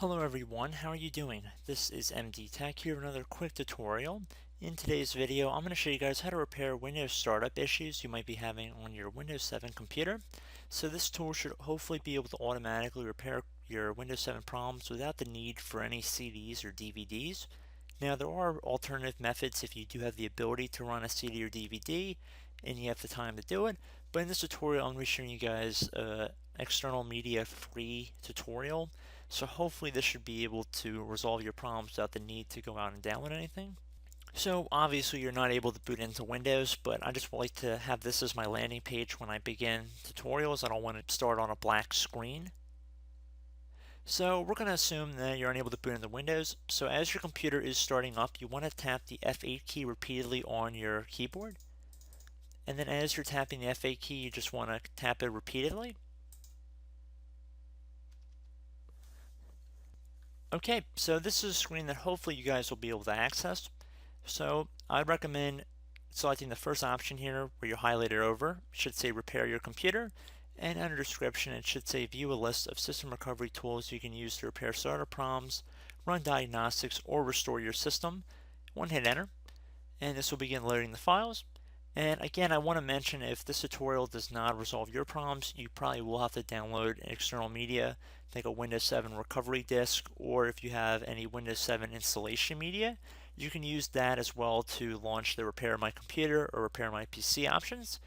Hello everyone, how are you doing? This is MD Tech here with another quick tutorial. In today's video, I'm going to show you guys how to repair Windows startup issues you might be having on your Windows 7 computer. So this tool should hopefully be able to automatically repair your Windows 7 problems without the need for any CDs or DVDs. Now there are alternative methods if you do have the ability to run a CD or DVD and you have the time to do it, but in this tutorial I'm going to be showing you guys external media free tutorial. So hopefully this should be able to resolve your problems without the need to go out and download anything. So obviously you're not able to boot into Windows, but I just like to have this as my landing page when I begin tutorials. I don't want to start on a black screen. So we're going to assume that you're unable to boot into Windows. So as your computer is starting up, you want to tap the F8 key repeatedly on your keyboard. And then as you're tapping the F8 key, you just want to tap it repeatedly. Okay, so this is a screen that hopefully you guys will be able to access. So I'd recommend selecting the first option here where you highlight it over. It should say repair your computer, and under description it should say view a list of system recovery tools you can use to repair startup problems, run diagnostics, or restore your system. Hit enter, and this will begin loading the files. And again, I want to mention if this tutorial does not resolve your problems, you probably will have to download external media, like a Windows 7 recovery disk, or if you have any Windows 7 installation media, you can use that as well to launch the Repair My Computer or Repair My PC options.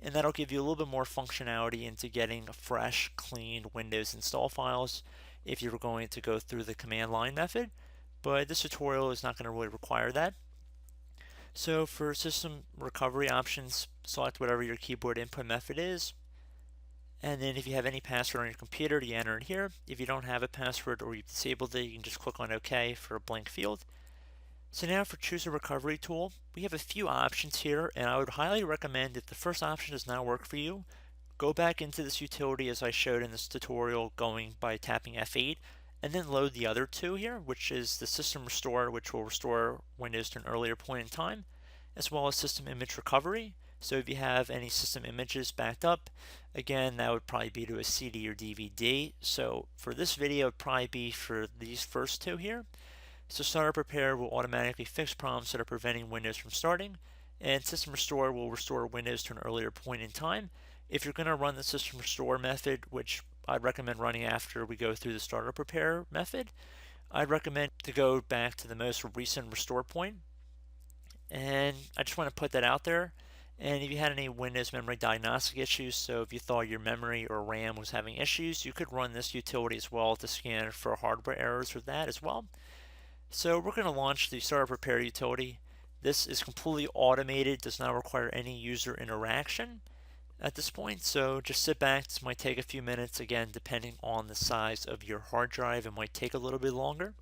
And that'll give you a little bit more functionality into getting fresh, clean Windows install files if you're going to go through the command line method. But this tutorial is not going to really require that. So for system recovery options, select whatever your keyboard input method is. And then if you have any password on your computer, you enter it here. If you don't have a password or you've disabled it, you can just click on OK for a blank field. So now for choose a recovery tool, we have a few options here, and I would highly recommend if the first option does not work for you, go back into this utility as I showed in this tutorial going by tapping F8, and then load the other two here, which is the System Restore, which will restore Windows to an earlier point in time, as well as System Image Recovery. So if you have any system images backed up, again, that would probably be to a CD or DVD. So for this video, it would probably be for these first two here. So Startup Repair will automatically fix problems that are preventing Windows from starting, and System Restore will restore Windows to an earlier point in time. If you're going to run the System Restore method, which I'd recommend running after we go through the Startup Repair method, I'd recommend to go back to the most recent restore point. And I just want to put that out there. And if you had any Windows memory diagnostic issues, so if you thought your memory or RAM was having issues, you could run this utility as well to scan for hardware errors with that as well. So we're going to launch the Startup Repair utility. This is completely automated, does not require any user interaction at this point, so just sit back. This might take a few minutes. Again, depending on the size of your hard drive, it might take a little bit longer.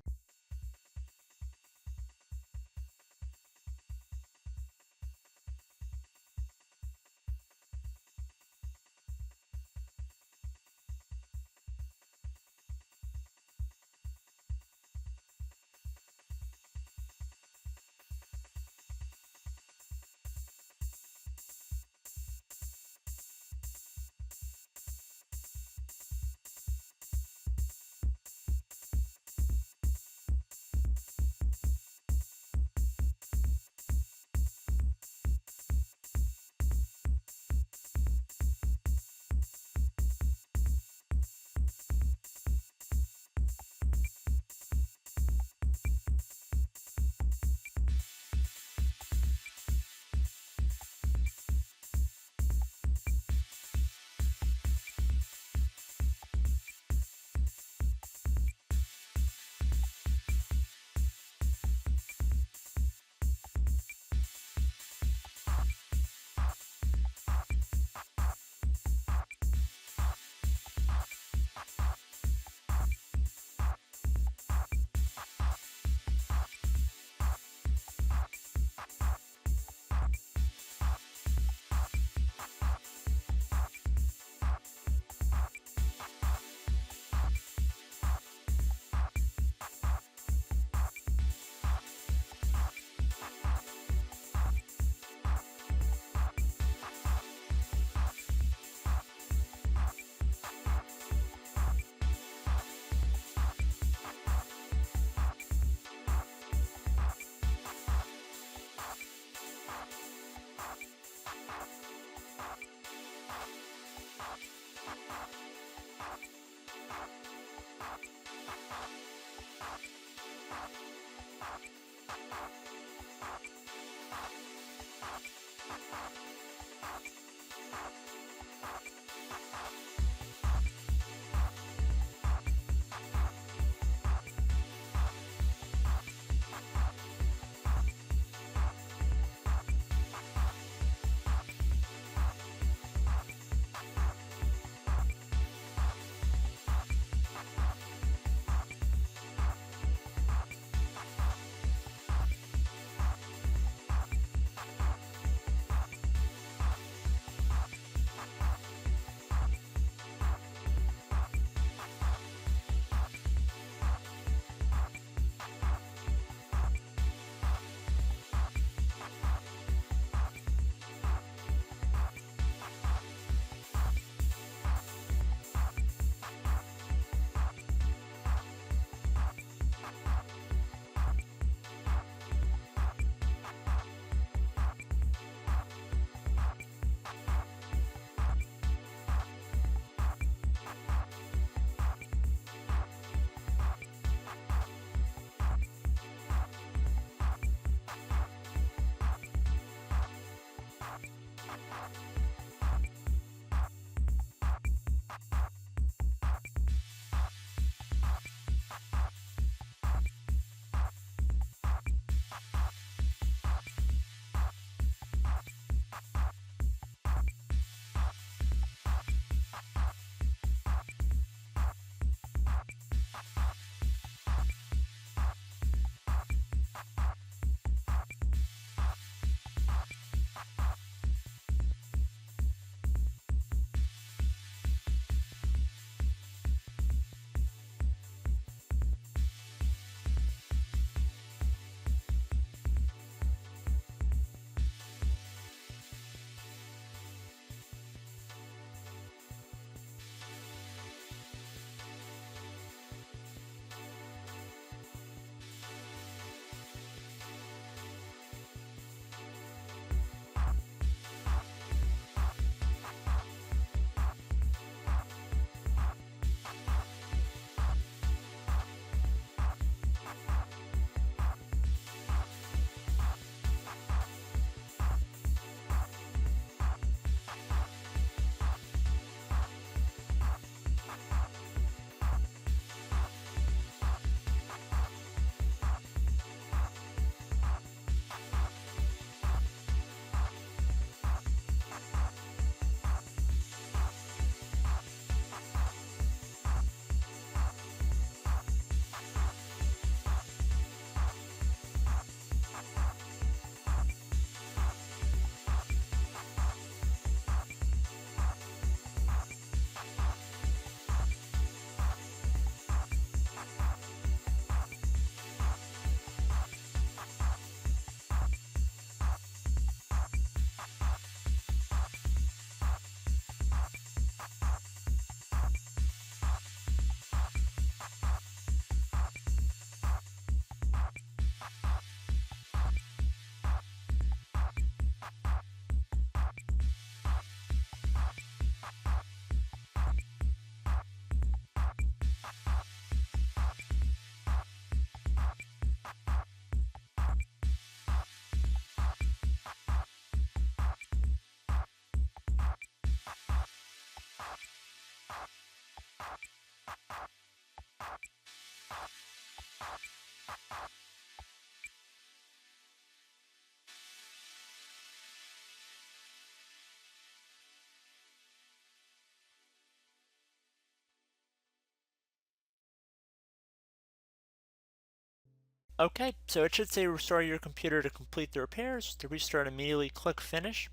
Okay, so it should say restart your computer to complete the repairs. To restart immediately, click Finish.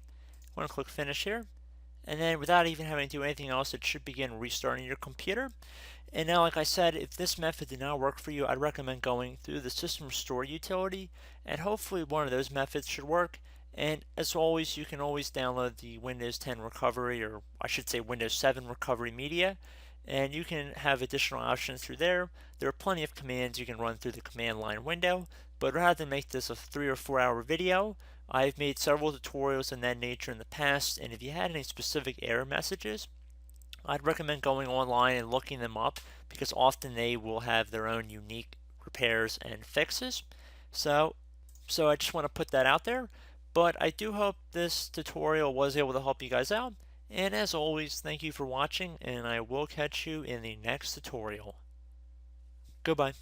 I want to click Finish here. And then without even having to do anything else, it should begin restarting your computer. And now, like I said, if this method did not work for you, I'd recommend going through the System Restore utility, and hopefully one of those methods should work. And as always, you can always download the Windows 10 recovery, or I should say Windows 7 recovery media, and you can have additional options through there. There are plenty of commands you can run through the command line window, but rather than make this a 3 or 4 hour video, I've made several tutorials in that nature in the past, and if you had any specific error messages, I'd recommend going online and looking them up because often they will have their own unique repairs and fixes. So So I just want to put that out there. But I do hope this tutorial was able to help you guys out. And as always, thank you for watching, and I will catch you in the next tutorial. Goodbye.